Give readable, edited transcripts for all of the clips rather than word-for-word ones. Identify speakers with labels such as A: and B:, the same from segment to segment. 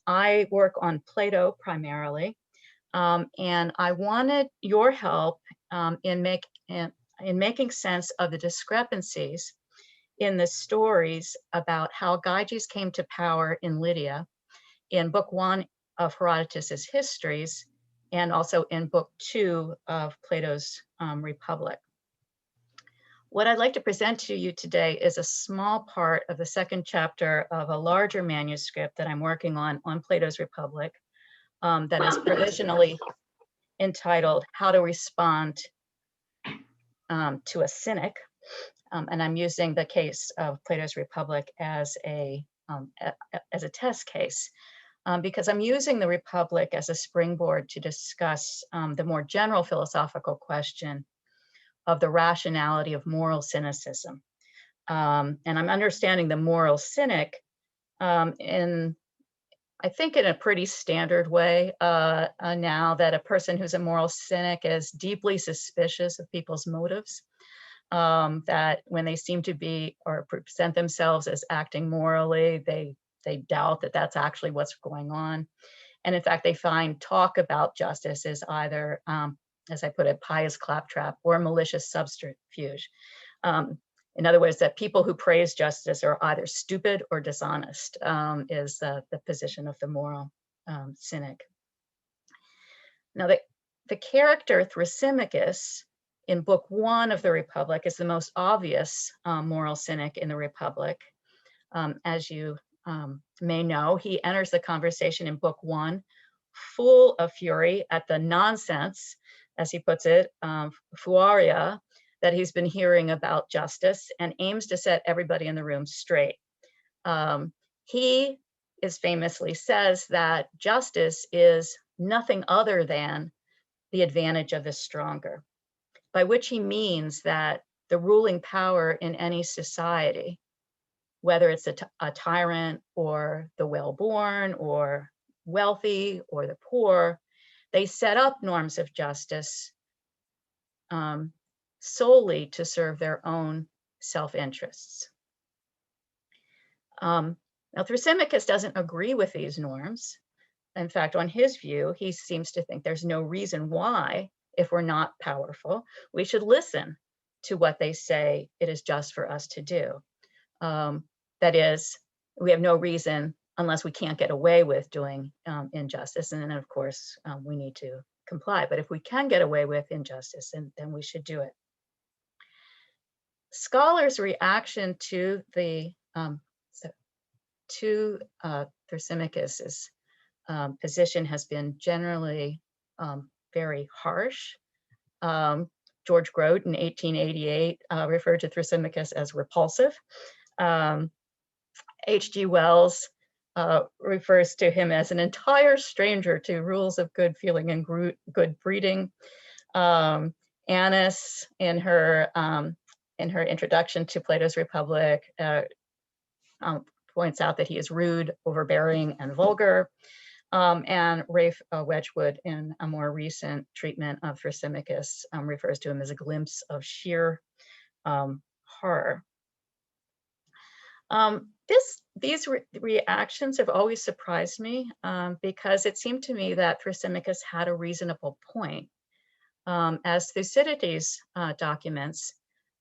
A: I work on Plato primarily, and I wanted your help in making sense of the discrepancies in the stories about how Gyges came to power in Lydia in Book 1 of Herodotus's Histories, and also in Book 2 of Plato's Republic. What I'd like to present to you today is a small part of the second chapter of a larger manuscript that I'm working on Plato's Republic, that is provisionally entitled How to Respond to a Cynic. And I'm using the case of Plato's Republic as a test case, because I'm using the Republic as a springboard to discuss the more general philosophical question of the rationality of moral cynicism. And I'm understanding the moral cynic I think in a pretty standard way now, that a person who's a moral cynic is deeply suspicious of people's motives, that when they seem to be or present themselves as acting morally, they doubt that that's actually what's going on. And in fact, they find talk about justice as either, as I put it, pious claptrap or malicious subterfuge. In other words, that people who praise justice are either stupid or dishonest, is the position of the moral cynic. Now, the character Thrasymachus in Book 1 of the Republic is the most obvious moral cynic in the Republic. As you may know, he enters the conversation in Book 1 full of fury at the nonsense, as he puts it, fuaria, that he's been hearing about justice, and aims to set everybody in the room straight. He famously says that justice is nothing other than the advantage of the stronger, by which he means that the ruling power in any society, whether it's a tyrant or the well-born or wealthy or the poor, they set up norms of justice solely to serve their own self-interests. Now, Thrasymachus doesn't agree with these norms. In fact, on his view, he seems to think there's no reason why, if we're not powerful, we should listen to what they say it is just for us to do. That is, we have no reason unless we can't get away with doing injustice. And then, of course, we need to comply. But if we can get away with injustice, then we should do it. Scholars' reaction to the Thrasymachus's position has been generally very harsh. George Grote in 1888 referred to Thrasymachus as repulsive. H.G. Wells refers to him as an entire stranger to rules of good feeling and good breeding. Annis, in her introduction to Plato's Republic, points out that he is rude, overbearing, and vulgar. And Rafe Wedgwood, in a more recent treatment of Thrasymachus, refers to him as a glimpse of sheer horror. These reactions have always surprised me, because it seemed to me that Thrasymachus had a reasonable point. As Thucydides documents,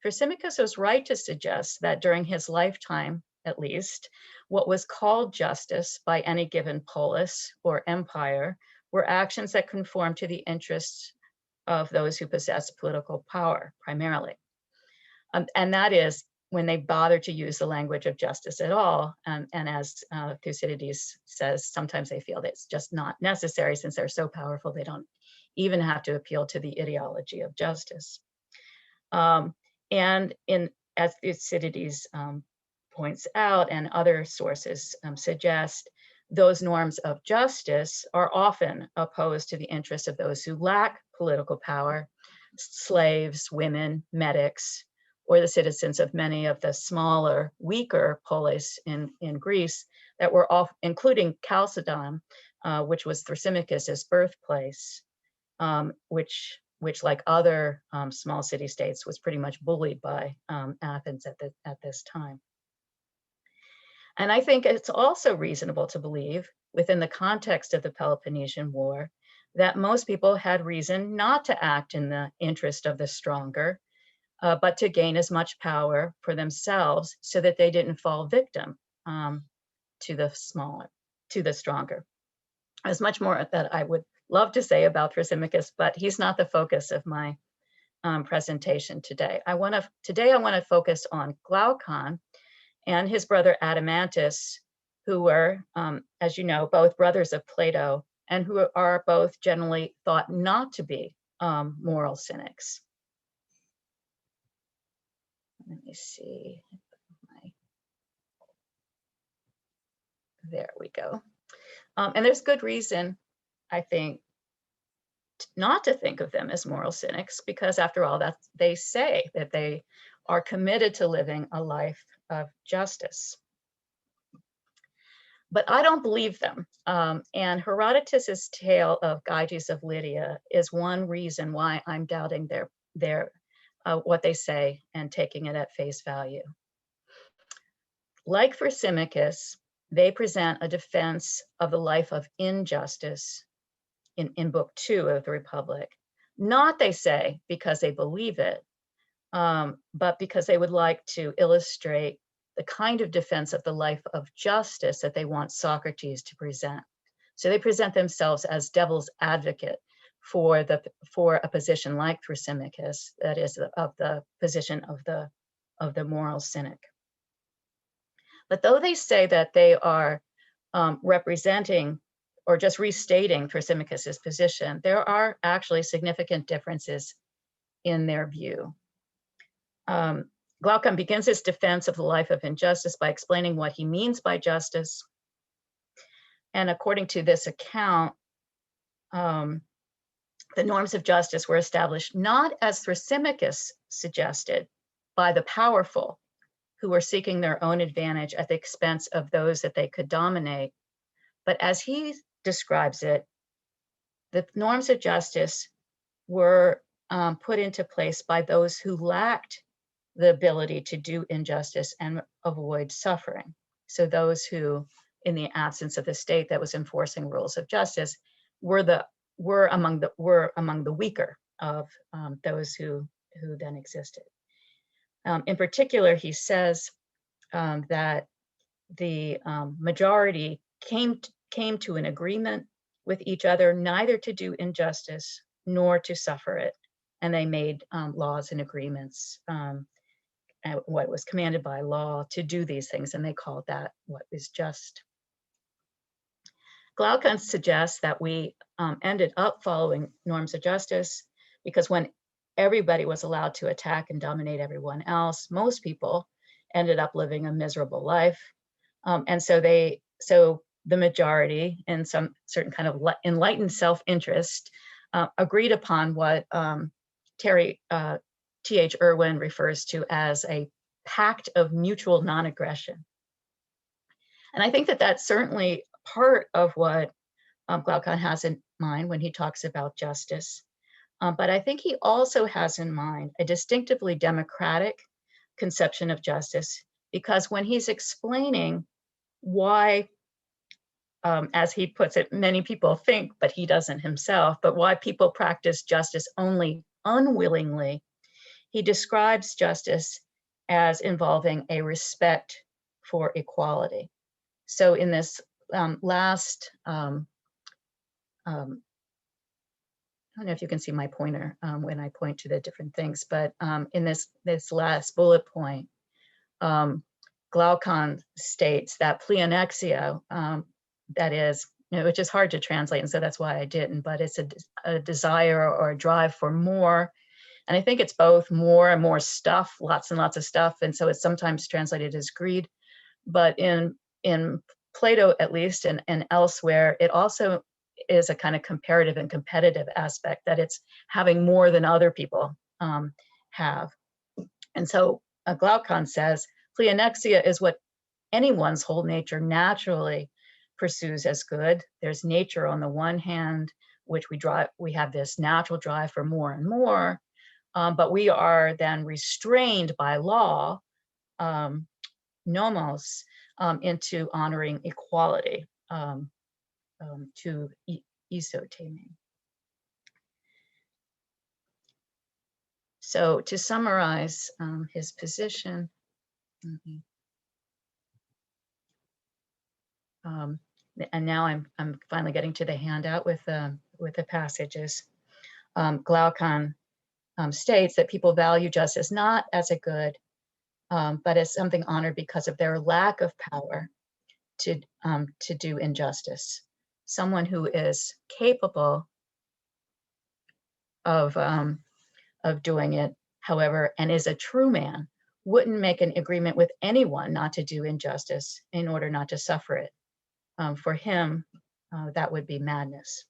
A: Thrasymachus was right to suggest that during his lifetime, at least, what was called justice by any given polis or empire were actions that conformed to the interests of those who possess political power, primarily. And that is when they bother to use the language of justice at all. And as Thucydides says, sometimes they feel that it's just not necessary since they're so powerful, they don't even have to appeal to the ideology of justice. And as Thucydides points out, and other sources suggest, those norms of justice are often opposed to the interests of those who lack political power, slaves, women, medics, or the citizens of many of the smaller, weaker polis in Greece that were off, including Chalcedon, which was Thrasymachus's birthplace, which like other small city-states was pretty much bullied by Athens at this time. And I think it's also reasonable to believe, within the context of the Peloponnesian War, that most people had reason not to act in the interest of the stronger, but to gain as much power for themselves so that they didn't fall victim to the smaller, to the stronger. There's much more that I would love to say about Thrasymachus, but he's not the focus of my presentation today. Today I want to focus on Glaucon and his brother Adeimantus, who were, as you know, both brothers of Plato, and who are both generally thought not to be moral cynics. Let me see. There we go. And there's good reason, I think, not to think of them as moral cynics, because after all, that they say that they are committed to living a life of justice. But I don't believe them. And Herodotus's tale of Gyges of Lydia is one reason why I'm doubting their what they say and taking it at face value. Like Thrasymachus, they present a defense of the life of injustice in Book 2 of the Republic. Not, they say, because they believe it, but because they would like to illustrate the kind of defense of the life of justice that they want Socrates to present. So they present themselves as devil's advocate for a position like Thrasymachus, that is, of the position of the moral cynic. But though they say that they are representing or just restating Thrasymachus's position, there are actually significant differences in their view. Glaucon begins his defense of the life of injustice by explaining what he means by justice. And according to this account, the norms of justice were established not as Thrasymachus suggested by the powerful, who were seeking their own advantage at the expense of those that they could dominate, but as he describes it, the norms of justice were put into place by those who lacked the ability to do injustice and avoid suffering. So those who, in the absence of the state that was enforcing rules of justice, were among the weaker of those who then existed. In particular, he says that the majority came to an agreement with each other neither to do injustice nor to suffer it, and they made laws and agreements, what was commanded by law, to do these things, and they called that what is just. Glaucon suggests that we ended up following norms of justice because when everybody was allowed to attack and dominate everyone else, most people ended up living a miserable life. And so the majority, in some certain kind of enlightened self-interest, agreed upon what T.H. Irwin refers to as a pact of mutual non-aggression. And I think that that's certainly part of what Glaucon has in mind when he talks about justice. But I think he also has in mind a distinctively democratic conception of justice, because when he's explaining why, as he puts it, many people think, but he doesn't himself, but why people practice justice only unwillingly, he describes justice as involving a respect for equality. So in this last, I don't know if you can see my pointer when I point to the different things, but in this last bullet point, Glaucon states that pleonexia, that is, which is hard to translate, and so that's why I didn't, but it's a desire or a drive for more. And I think it's both more and more stuff, lots and lots of stuff, and so it's sometimes translated as greed. But in Plato, at least, and elsewhere, it also is a kind of comparative and competitive aspect, that it's having more than other people have. And so Glaucon says, pleonexia is what anyone's whole nature naturally pursues as good. There's nature on the one hand, which we have this natural drive for more and more, but we are then restrained by law, nomos, into honoring equality, to isotaming. So to summarize his position, and now I'm finally getting to the handout with the passages. Glaucon states that people value justice not as a good, but as something honored because of their lack of power to do injustice. Someone who is capable of doing it, however, and is a true man, wouldn't make an agreement with anyone not to do injustice in order not to suffer it. For him, that would be madness.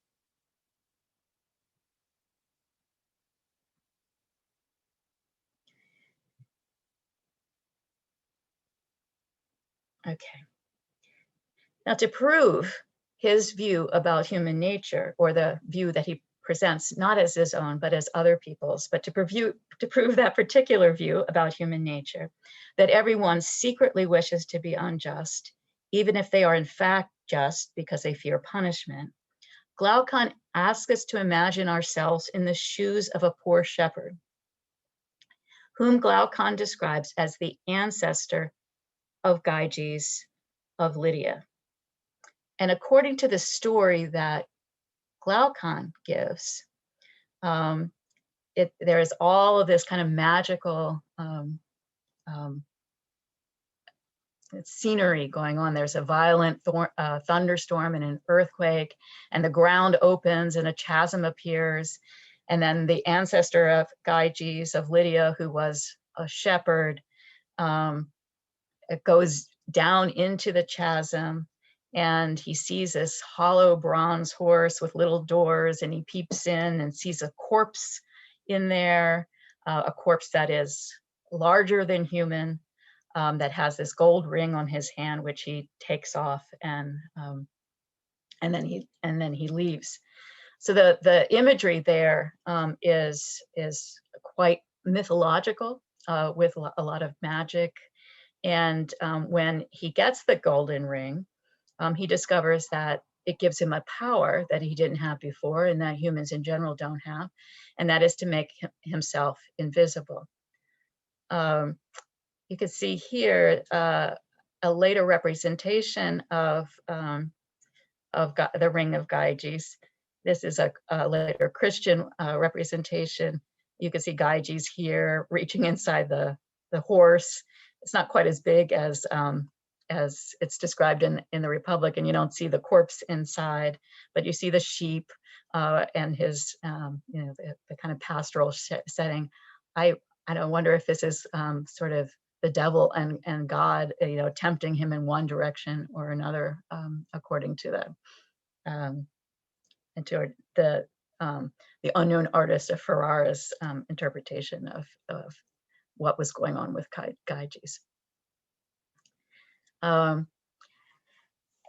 A: Okay. Now, to prove his view about human nature, or the view that he presents not as his own, but as other people's, but to prove that particular view about human nature, that everyone secretly wishes to be unjust, even if they are in fact just because they fear punishment, Glaucon asks us to imagine ourselves in the shoes of a poor shepherd, whom Glaucon describes as the ancestor of Gyges of Lydia. And according to the story that Glaucon gives, there is all of this kind of magical scenery going on. There's a violent thunderstorm and an earthquake, and the ground opens and a chasm appears. And then the ancestor of Gyges of Lydia, who was a shepherd, it goes down into the chasm, and he sees this hollow bronze horse with little doors, and he peeps in and sees a corpse in there, a corpse that is larger than human, that has this gold ring on his hand, which he takes off, and then he leaves. So the imagery there is quite mythological, with a lot of magic. And when he gets the golden ring, he discovers that it gives him a power that he didn't have before, and that humans in general don't have, and that is to make himself invisible. You can see here a later representation of the ring of Gyges. This is a later Christian representation. You can see Gyges here reaching inside the horse. It's not quite as big as it's described in the Republic, and you don't see the corpse inside, but you see the sheep and his, the kind of pastoral setting. I don't wonder if this is sort of the devil and God, tempting him in one direction or another, according to the unknown artist of Ferrara's interpretation of what was going on with Gyges. And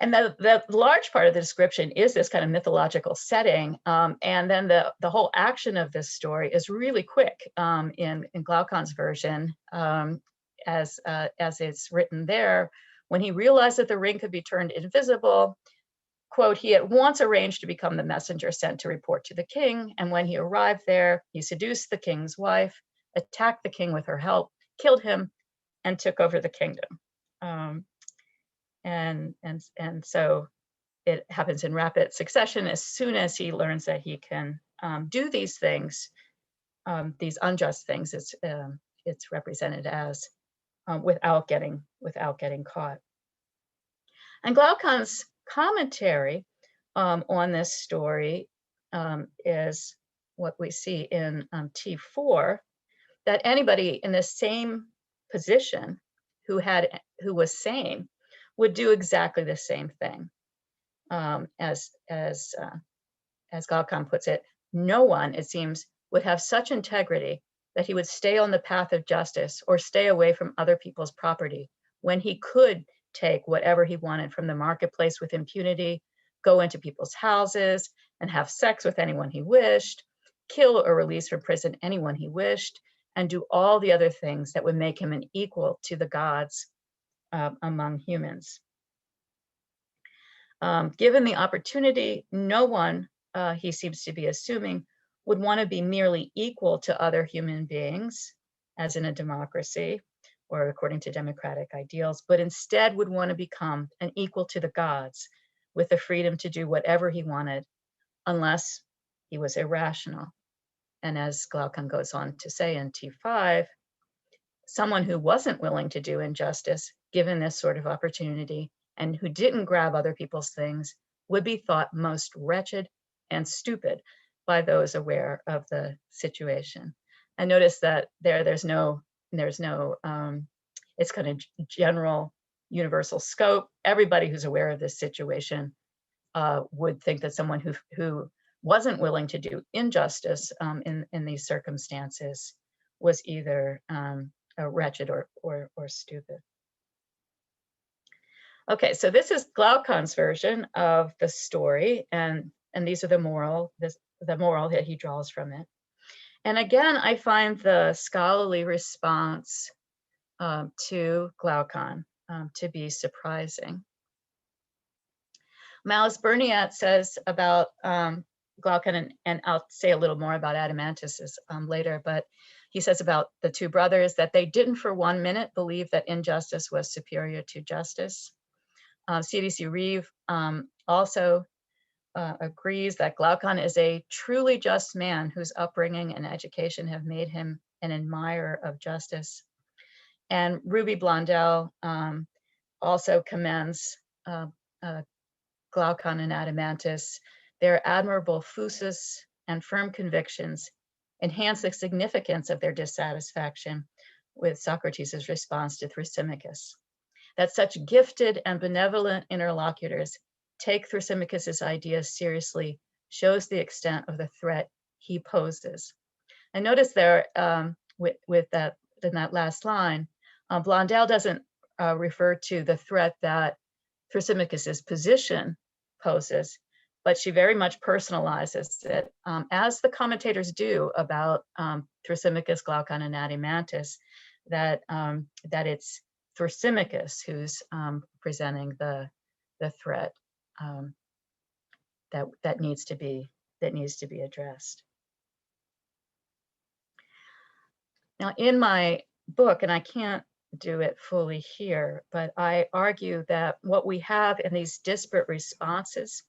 A: the large part of the description is this kind of mythological setting, and then the whole action of this story is really quick in Glaucon's version, as it's written there. When he realized that the ring could be turned invisible, quote, he at once arranged to become the messenger sent to report to the king, and when he arrived there, he seduced the king's wife, attacked the king with her help, killed him, and took over the kingdom. And so it happens in rapid succession. As soon as he learns that he can do these things, these unjust things, it's represented as without getting caught. And Glaucon's commentary on this story is what we see in T4, that anybody in the same position who was sane would do exactly the same thing. As Glaucon puts it, no one, it seems, would have such integrity that he would stay on the path of justice or stay away from other people's property when he could take whatever he wanted from the marketplace with impunity, go into people's houses and have sex with anyone he wished, kill or release from prison anyone he wished, and do all the other things that would make him an equal to the gods among humans. Given the opportunity, no one, he seems to be assuming, would want to be merely equal to other human beings, as in a democracy or according to democratic ideals, but instead would want to become an equal to the gods with the freedom to do whatever he wanted, unless he was irrational. And as Glaucon goes on to say in T5, someone who wasn't willing to do injustice, given this sort of opportunity, and who didn't grab other people's things, would be thought most wretched and stupid by those aware of the situation. And notice that there's no, it's kind of general, universal scope. Everybody who's aware of this situation would think that someone who wasn't willing to do injustice in these circumstances was either wretched or stupid. Okay, so this is Glaucon's version of the story, and these are the moral that he draws from it. And again, I find the scholarly response to Glaucon to be surprising. Miles Berniat says about Glaucon, and I'll say a little more about Adeimantus later, but he says about the two brothers that they didn't for 1 minute believe that injustice was superior to justice. CDC Reeve also agrees that Glaucon is a truly just man whose upbringing and education have made him an admirer of justice. And Ruby Blondell also commends Glaucon and Adeimantus. Their admirable phusis and firm convictions enhance the significance of their dissatisfaction with Socrates' response to Thrasymachus. That such gifted and benevolent interlocutors take Thrasymachus' ideas seriously shows the extent of the threat he poses. And notice there, with that, in that last line, Blondel doesn't refer to the threat that Thrasymachus' position poses, but she very much personalizes it, as the commentators do about Thrasymachus, Glaucon, and Adeimantus, that it's Thrasymachus who's presenting the threat that needs to be addressed. Now, in my book, and I can't do it fully here, but I argue that what we have in these disparate responses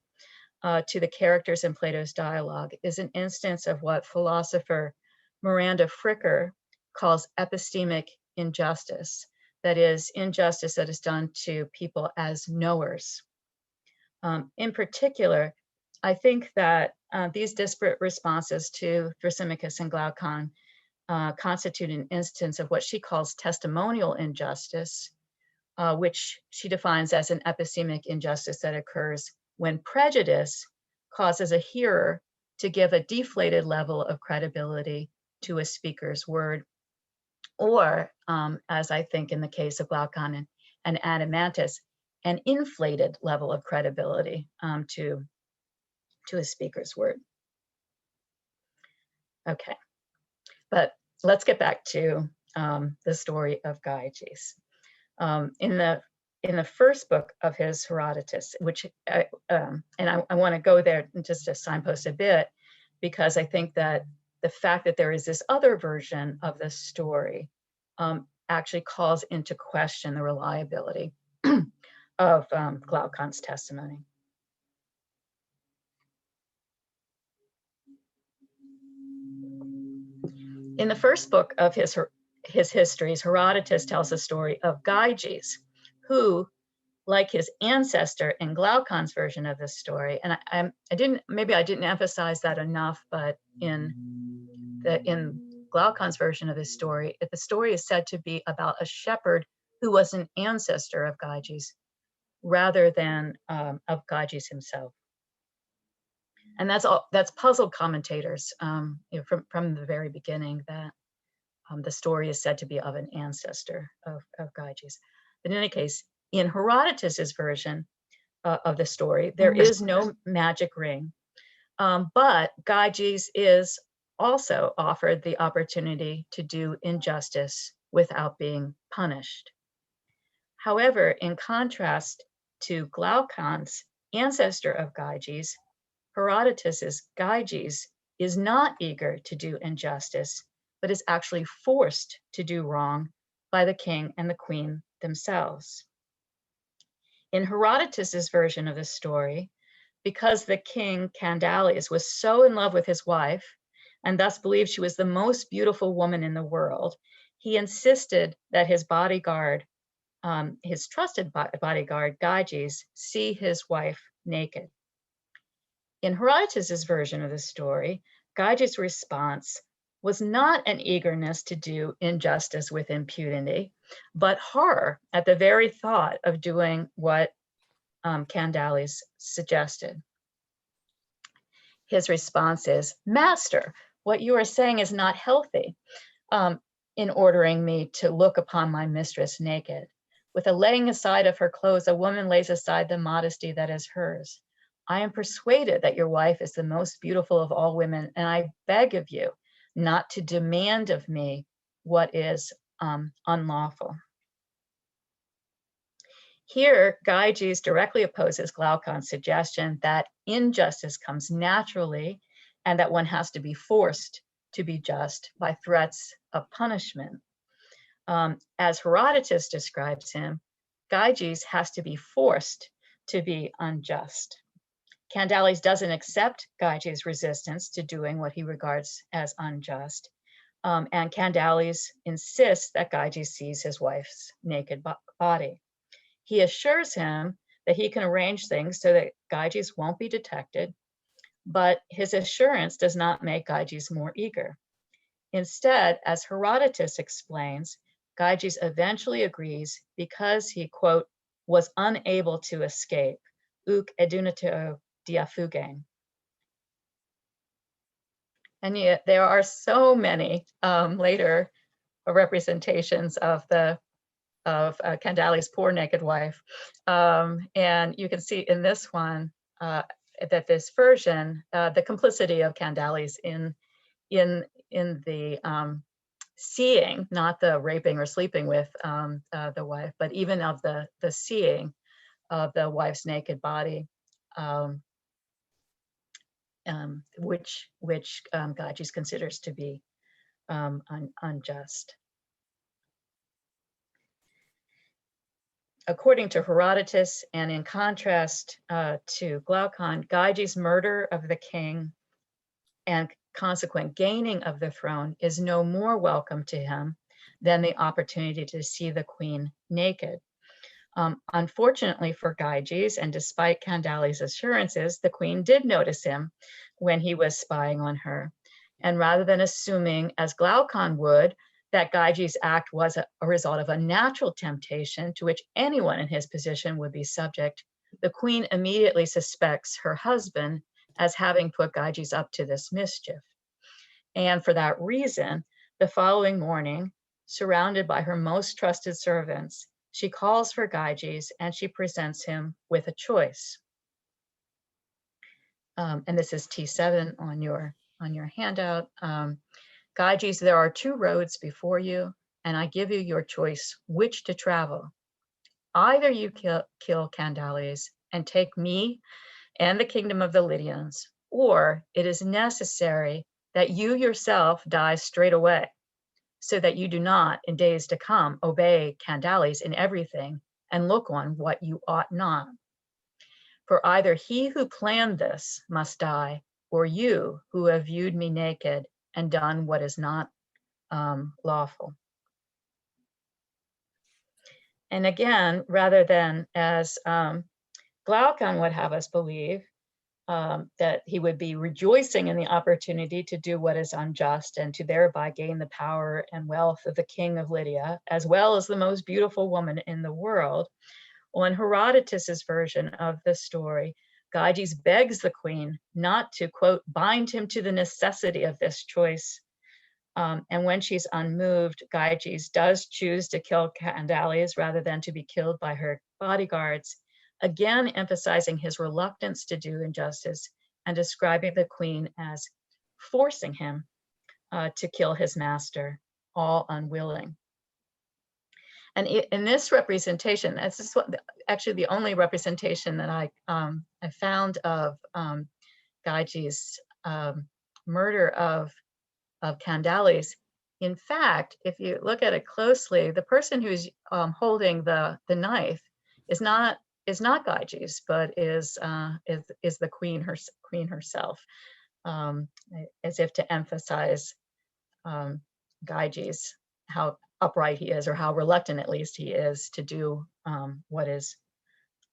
A: to the characters in Plato's dialogue is an instance of what philosopher Miranda Fricker calls epistemic injustice. That is, injustice that is done to people as knowers. In particular, I think that these disparate responses to Thrasymachus and Glaucon constitute an instance of what she calls testimonial injustice, which she defines as an epistemic injustice that occurs when prejudice causes a hearer to give a deflated level of credibility to a speaker's word, or, as I think in the case of Glaucon and Adeimantus, an inflated level of credibility to a speaker's word. Okay, but let's get back to the story of Gyges. In the first book of his Herodotus, which, and I want to go there just to signpost a bit, because I think that the fact that there is this other version of the story actually calls into question the reliability of Glaucon's testimony. In the first book of his Histories, Herodotus tells the story of Gyges, who, like his ancestor in Glaucon's version of this story, and maybe I didn't emphasize that enough, but in Glaucon's version of this story, the story is said to be about a shepherd who was an ancestor of Gyges, rather than of Gyges himself. And that's puzzled commentators from the very beginning, that the story is said to be of an ancestor of Gyges. But in any case, in Herodotus's version of the story, there is no magic ring, but Gyges is also offered the opportunity to do injustice without being punished. However, in contrast to Glaucon's ancestor of Gyges, Herodotus's Gyges is not eager to do injustice, but is actually forced to do wrong by the king and the queen themselves. In Herodotus's version of the story, because the king Candales was so in love with his wife and thus believed she was the most beautiful woman in the world, he insisted that his bodyguard, his trusted bodyguard, Gyges, see his wife naked. In Herodotus's version of the story, Gyges' response was not an eagerness to do injustice with impunity, but horror at the very thought of doing what Candales suggested. His response is, "Master, what you are saying is not healthy in ordering me to look upon my mistress naked. With a laying aside of her clothes, a woman lays aside the modesty that is hers. I am persuaded that your wife is the most beautiful of all women, and I beg of you not to demand of me what is unlawful." Here, Gyges directly opposes Glaucon's suggestion that injustice comes naturally and that one has to be forced to be just by threats of punishment. As Herodotus describes him, Gyges has to be forced to be unjust. Candales doesn't accept Gyges' resistance to doing what he regards as unjust, and Candales insists that Gyges sees his wife's naked body. He assures him that he can arrange things so that Gyges won't be detected, but his assurance does not make Gyges more eager. Instead, as Herodotus explains, Gyges eventually agrees because he, quote, was unable to escape, uk edunito diafugen. And yet there are so many later representations of Candales' poor naked wife. And you can see in this one that this version, the complicity of Candales in the seeing, not the raping or sleeping with the wife, but even of the seeing of the wife's naked body, which Gyges considers to be unjust. According to Herodotus, and in contrast to Glaucon, Gyges' murder of the king and consequent gaining of the throne is no more welcome to him than the opportunity to see the queen naked. Unfortunately for Gyges, and despite Candales' assurances, the queen did notice him when he was spying on her. And rather than assuming, as Glaucon would, that Gyges' act was a result of a natural temptation to which anyone in his position would be subject, the queen immediately suspects her husband as having put Gyges up to this mischief. And for that reason, the following morning, surrounded by her most trusted servants, she calls for Gyges and she presents him with a choice. And this is T7 on your handout. Gyges, there are two roads before you, and I give you your choice which to travel. Either you kill Candales and take me and the kingdom of the Lydians, or it is necessary that you yourself die straight away, so that you do not, in days to come, obey Candales in everything and look on what you ought not. For either he who planned this must die, or you who have viewed me naked and done what is not lawful. And again, rather than as Glaucon would have us believe, that he would be rejoicing in the opportunity to do what is unjust and to thereby gain the power and wealth of the king of Lydia, as well as the most beautiful woman in the world. On Herodotus's version of the story, Gyges begs the queen not to, quote, bind him to the necessity of this choice. And when she's unmoved, Gyges does choose to kill Candales rather than to be killed by her bodyguards, again emphasizing his reluctance to do injustice and describing the queen as forcing him to kill his master, all unwilling. And in this representation, this is actually the only representation that I found of Gyges' murder of Candales. In fact, if you look at it closely, the person who's holding the knife is not Gyges, but is the queen herself, as if to emphasize Gyges, how upright he is, or how reluctant at least he is to do what is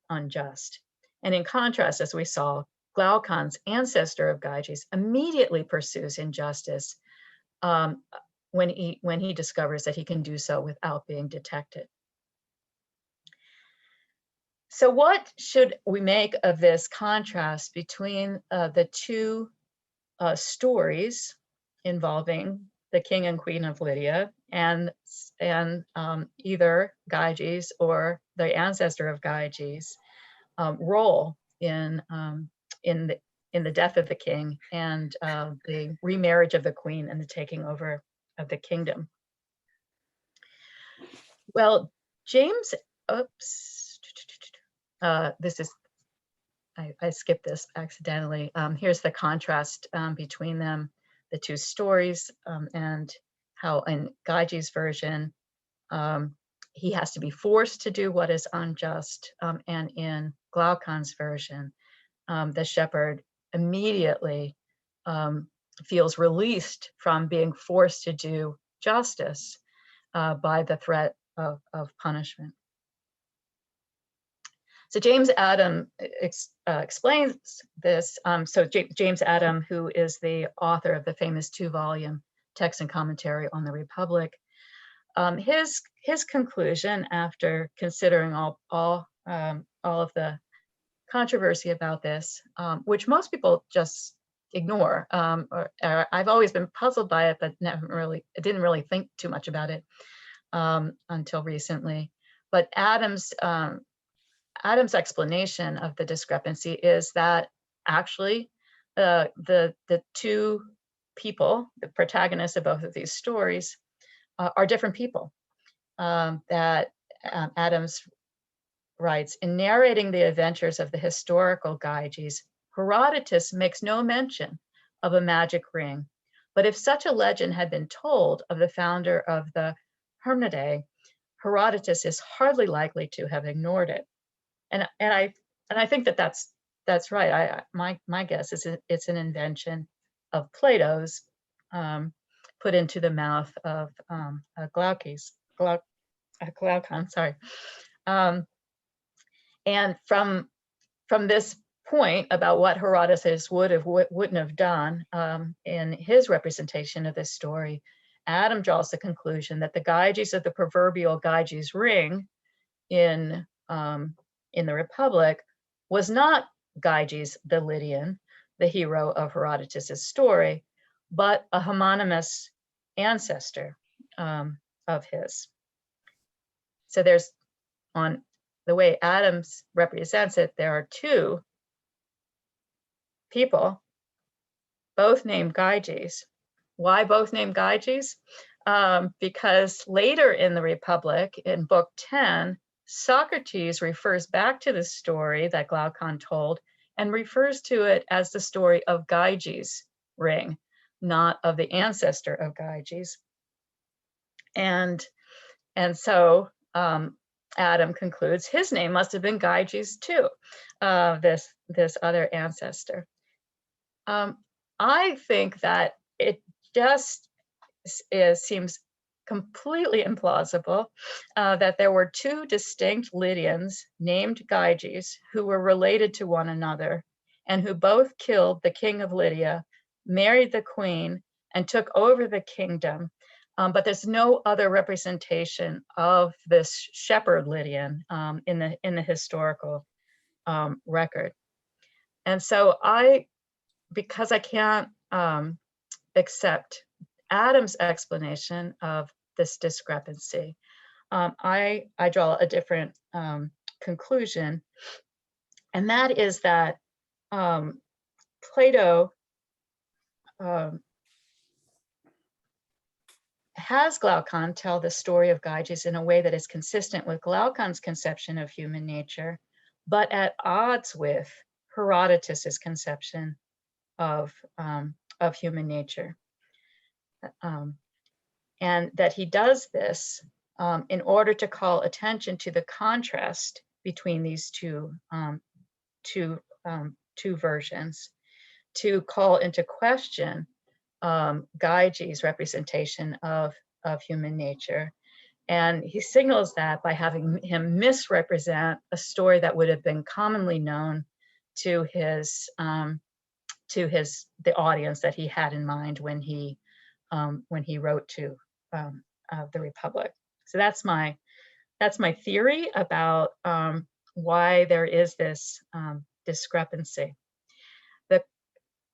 A: unjust. And in contrast, as we saw, Glaucon's ancestor of Gyges immediately pursues injustice when he discovers that he can do so without being detected. So what should we make of this contrast between the two stories involving the king and queen of Lydia and either Gyges or the ancestor of Gyges role in the death of the king and the remarriage of the queen and the taking over of the kingdom? Well, James, this is, I skipped this accidentally. Here's the contrast between them, the two stories, and how in Gyges' version, he has to be forced to do what is unjust, and in Glaucon's version, the shepherd immediately feels released from being forced to do justice by the threat of punishment. So James Adam explains this. So James Adam, who is the author of the famous 2-volume text and commentary on the Republic, his conclusion, after considering all of the controversy about this, which most people just ignore, or I've always been puzzled by it, but didn't really think too much about it until recently. But Adam's explanation of the discrepancy is that actually the two people, the protagonists of both of these stories, are different people. That Adams writes, in narrating the adventures of the historical Gyges, Herodotus makes no mention of a magic ring. But if such a legend had been told of the founder of the Hermidae, Herodotus is hardly likely to have ignored it. And I think that that's right. My guess is it's an invention of Plato's, put into the mouth of Glaucon. Sorry. And from this point about what Herodotus wouldn't have done in his representation of this story, Adam draws the conclusion that the Gyges of the proverbial Gyges ring in the Republic was not Gyges the Lydian, the hero of Herodotus's story, but a homonymous ancestor of his. So there's, on the way Adams represents it, there are two people, both named Gyges. Why both named Gyges? Because later in the Republic, in Book 10, Socrates refers back to the story that Glaucon told and refers to it as the story of Gyges' ring, not of the ancestor of Gyges. And so Adam concludes his name must have been Gyges too, this other ancestor. I think that it just seems completely implausible that there were two distinct Lydians named Gyges who were related to one another and who both killed the king of Lydia, married the queen, and took over the kingdom. But there's no other representation of this shepherd Lydian in the historical record. And so because I can't accept Adam's explanation of this discrepancy, I draw a different conclusion, and that is that Plato has Glaucon tell the story of Gyges in a way that is consistent with Glaucon's conception of human nature, but at odds with Herodotus's conception of human nature. And that he does this in order to call attention to the contrast between these two versions, to call into question Gyges' representation of human nature. And he signals that by having him misrepresent a story that would have been commonly known to the audience that he had in mind when he wrote to the Republic. So that's my theory about why there is this discrepancy.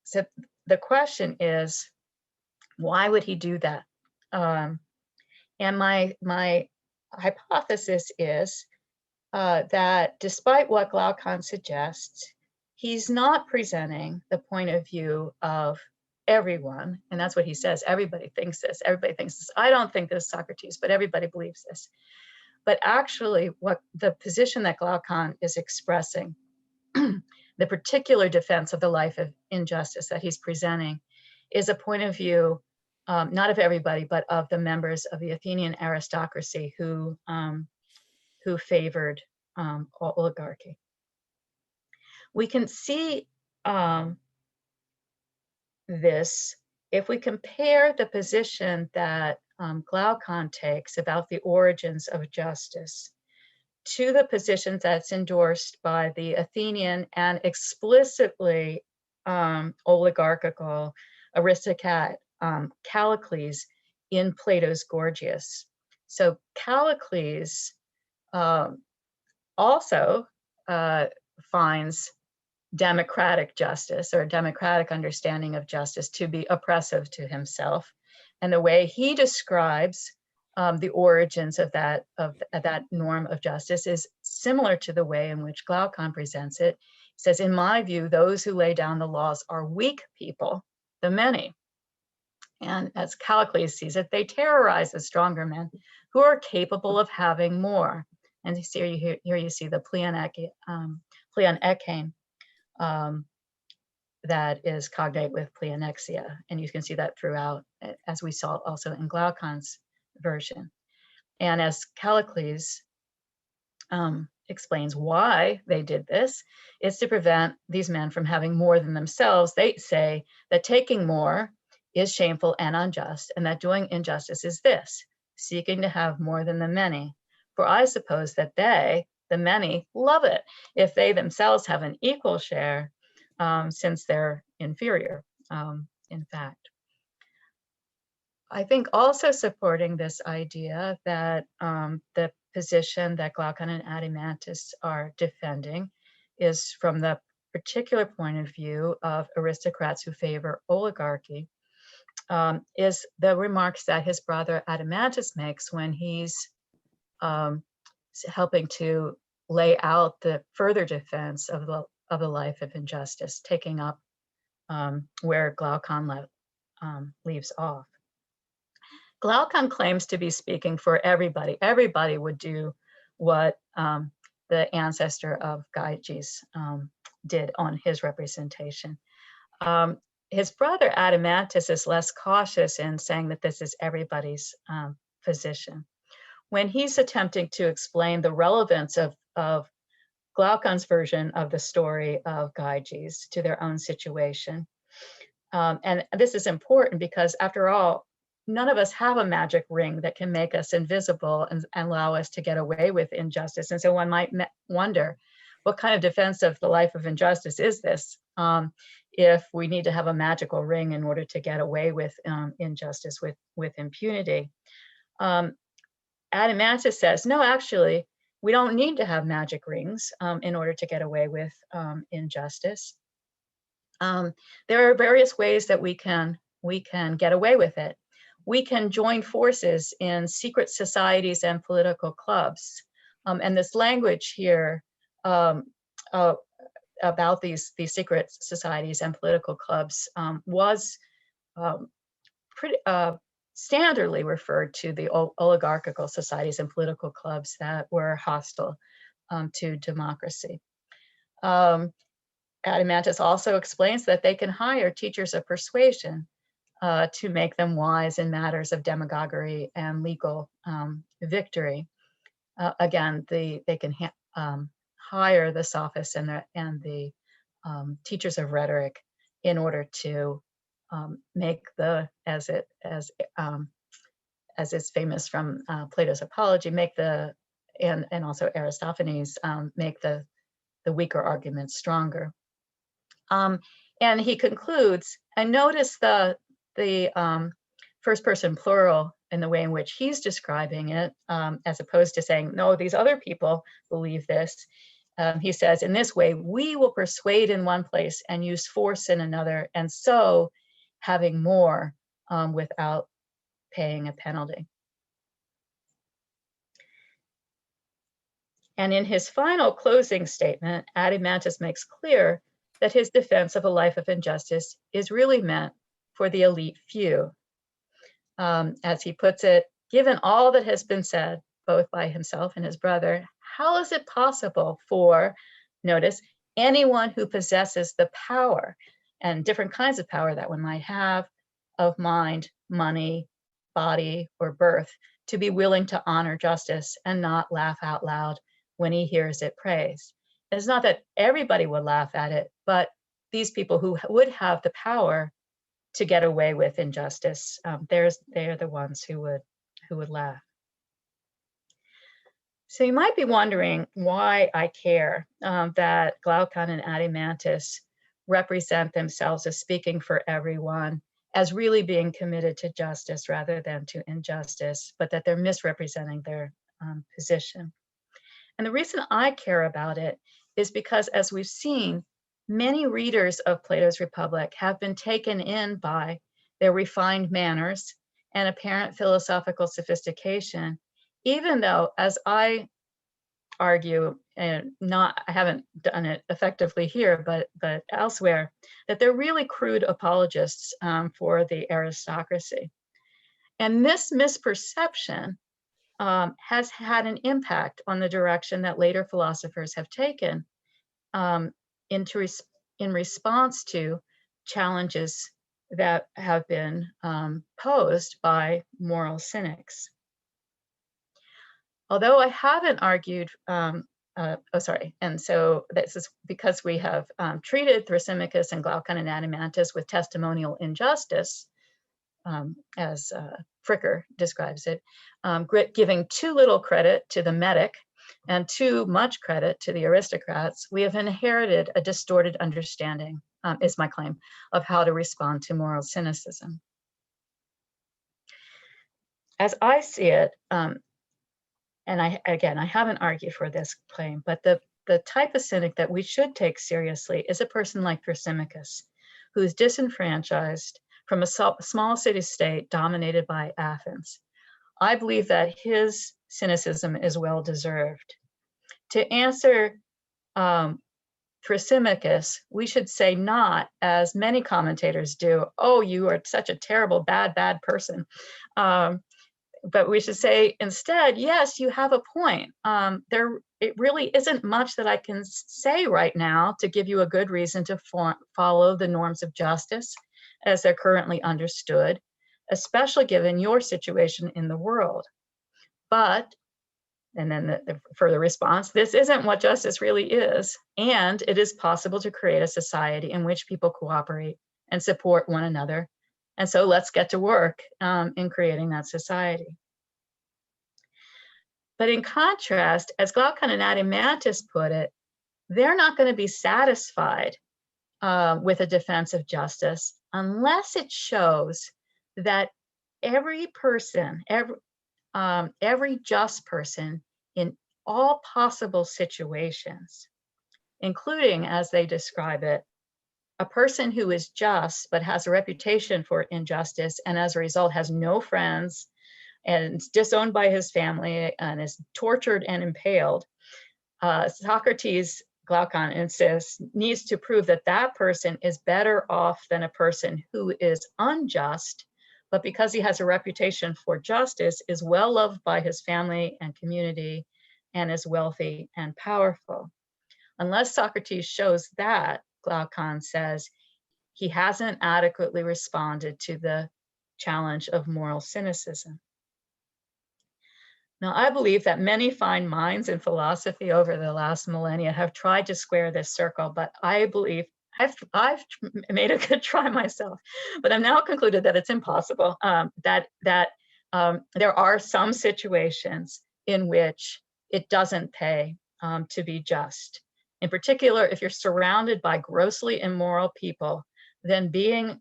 A: So the question is, why would he do that? And my hypothesis is that despite what Glaucon suggests, he's not presenting the point of view of everyone. And that's what he says. Everybody thinks this. Everybody thinks this. I don't think this, Socrates, but everybody believes this. But actually, what the position that Glaucon is expressing, the particular defense of the life of injustice that he's presenting, is a point of view not of everybody, but of the members of the Athenian aristocracy who favored oligarchy. We can see this if we compare the position that Glaucon takes about the origins of justice to the position that's endorsed by the Athenian and explicitly oligarchical aristocrat Callicles in Plato's Gorgias. So Callicles also finds democratic justice or democratic understanding of justice to be oppressive to himself. And the way he describes the origins of that norm of justice is similar to the way in which Glaucon presents it. He says, in my view, those who lay down the laws are weak people, the many. And as Callicles sees it, they terrorize the stronger men who are capable of having more. And here you see the pleon ekein that is cognate with pleonexia. And you can see that throughout, as we saw also in Glaucon's version. And as Callicles explains why they did this, it's to prevent these men from having more than themselves. They say that taking more is shameful and unjust, and that doing injustice is this, seeking to have more than the many. For I suppose that they, the many, love it if they themselves have an equal share, since they're inferior, in fact. I think also supporting this idea that the position that Glaucon and Adeimantus are defending is from the particular point of view of aristocrats who favor oligarchy, is the remarks that his brother Adeimantus makes when he's helping to lay out the further defense of the life of injustice, taking up where Glaucon leaves off. Glaucon claims to be speaking for everybody. Everybody would do what the ancestor of Gyges did on his representation. His brother Adeimantus is less cautious in saying that this is everybody's position. When he's attempting to explain the relevance of Glaucon's version of the story of Gyges to their own situation. And this is important because, after all, none of us have a magic ring that can make us invisible and allow us to get away with injustice. And so one might wonder, what kind of defense of the life of injustice is this if we need to have a magical ring in order to get away with injustice with impunity? Adeimantus says, no, actually, we don't need to have magic rings in order to get away with injustice. There are various ways that we can get away with it. We can join forces in secret societies and political clubs. And this language here about these secret societies and political clubs was pretty standardly referred to the oligarchical societies and political clubs that were hostile to democracy. Adeimantus also explains that they can hire teachers of persuasion to make them wise in matters of demagoguery and legal victory. Again, they can hire the sophists and the teachers of rhetoric in order to make the, as is famous from Plato's Apology, make the, and also Aristophanes, make the weaker arguments stronger. And he concludes, and notice the first person plural in the way in which he's describing it, as opposed to saying, no, these other people believe this. He says, in this way, we will persuade in one place and use force in another, and so having more without paying a penalty. And in his final closing statement, Adeimantus makes clear that his defense of a life of injustice is really meant for the elite few. As he puts it, given all that has been said, both by himself and his brother, how is it possible for, notice, anyone who possesses the power, and different kinds of power that one might have, of mind, money, body, or birth, to be willing to honor justice and not laugh out loud when he hears it praised? It's not that everybody would laugh at it, but these people who would have the power to get away with injustice, they're the ones who would laugh. So you might be wondering why I care that Glaucon and Adeimantus represent themselves as speaking for everyone, as really being committed to justice rather than to injustice, but that they're misrepresenting their position. And the reason I care about it is because, as we've seen, many readers of Plato's Republic have been taken in by their refined manners and apparent philosophical sophistication, even though, as I argue, and I haven't done it effectively here, but elsewhere, that they're really crude apologists for the aristocracy. And this misperception has had an impact on the direction that later philosophers have taken in response to challenges that have been posed by moral cynics. Although I haven't argued, and so this is because we have treated Thrasymachus and Glaucon and Adeimantus with testimonial injustice, as Fricker describes it, giving too little credit to the metic and too much credit to the aristocrats, we have inherited a distorted understanding, is my claim, of how to respond to moral cynicism. As I see it, and I haven't argued for this claim, but the type of cynic that we should take seriously is a person like Thrasymachus, who is disenfranchised from a small city-state dominated by Athens. I believe that his cynicism is well-deserved. To answer Thrasymachus, we should say not, as many commentators do, oh, you are such a terrible, bad person. But we should say instead, yes, you have a point. It really isn't much that I can say right now to give you a good reason to follow the norms of justice as they're currently understood, especially given your situation in the world. But, and then the further response, this isn't what justice really is, and it is possible to create a society in which people cooperate and support one another. And so let's get to work in creating that society. But in contrast, as Glaucon and Adeimantus put it, they're not going to be satisfied with a defense of justice unless it shows that every person, every just person in all possible situations, including, as they describe it, a person who is just but has a reputation for injustice and as a result has no friends and is disowned by his family and is tortured and impaled. Socrates, Glaucon insists, needs to prove that that person is better off than a person who is unjust but because he has a reputation for justice, is well loved by his family and community, and is wealthy and powerful. Unless Socrates shows that, Glaucon says, he hasn't adequately responded to the challenge of moral cynicism. Now, I believe that many fine minds in philosophy over the last millennia have tried to square this circle, but I believe I've made a good try myself, but I've now concluded that it's impossible. That there are some situations in which it doesn't pay to be just. In particular, if you're surrounded by grossly immoral people, then being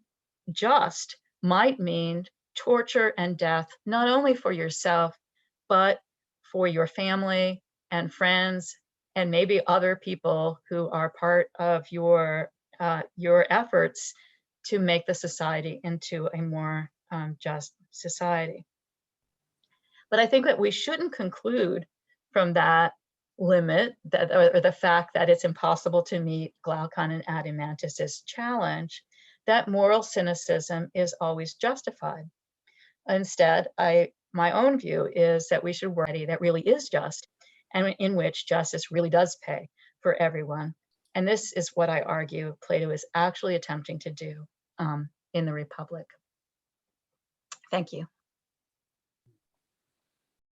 A: just might mean torture and death, not only for yourself, but for your family and friends, and maybe other people who are part of your efforts to make the society into a more just society. But I think that we shouldn't conclude from that limit, that or the fact that it's impossible to meet Glaucon and Adeimantus's challenge, that moral cynicism is always justified. Instead, my own view is that we should work that really is just, and in which justice really does pay for everyone. And this is what I argue Plato is actually attempting to do in the Republic. Thank you.